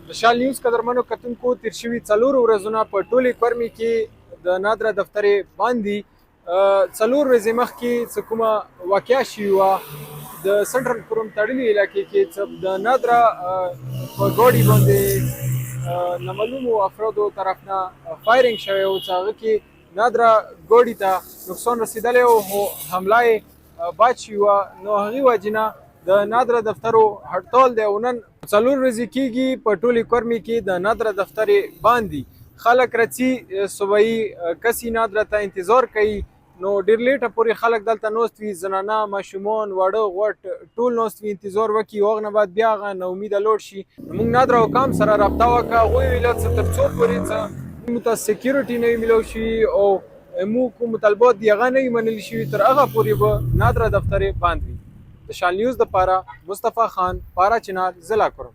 د شال نیوز قدرمنو کتونکو تیر شوي څلورو ورځونه په ټولې کرمې کې د نادره دفترې باندې څلور ورځې مخکې څه کومه واقعه شوې وه د سنټرل کروم تړلي علاقې کې د نادره په ګاډي باندې نامعلومو افرادو طرف نه فایرنګ شوی و چې هغه کې نادره ګاډي ته نقصان رسېدلی و خو حمله یې باد شوې وه نو هغې وجې نه د نادره دفترو هړتال دی او نن څلور ورځې کېږي په ټولې کرمې کې د نادره دفترې باندې خلک راځي صبحي کسي نادره ته انتظار کوي نو ډېر لیټه پورې خلک دلته ناست وي زنانه ماشومان واړه غوټ ټول ناست وي انتظار وکړي هغه نه بعد بیا هغه ناامیده لاړ شي موږ نادره حکام سره رابطه وکړه هغوی ویل څه تر څو پورې څه موږ ته سکیورټي نه وي میلاو شوي او موږ کوم مطالبات دي هغه نه وي منلي شوي تر هغه پورې به نادره دفترې بند وي د شال نیوز دپاره مصطفی خان پارا چنار ضلع کرم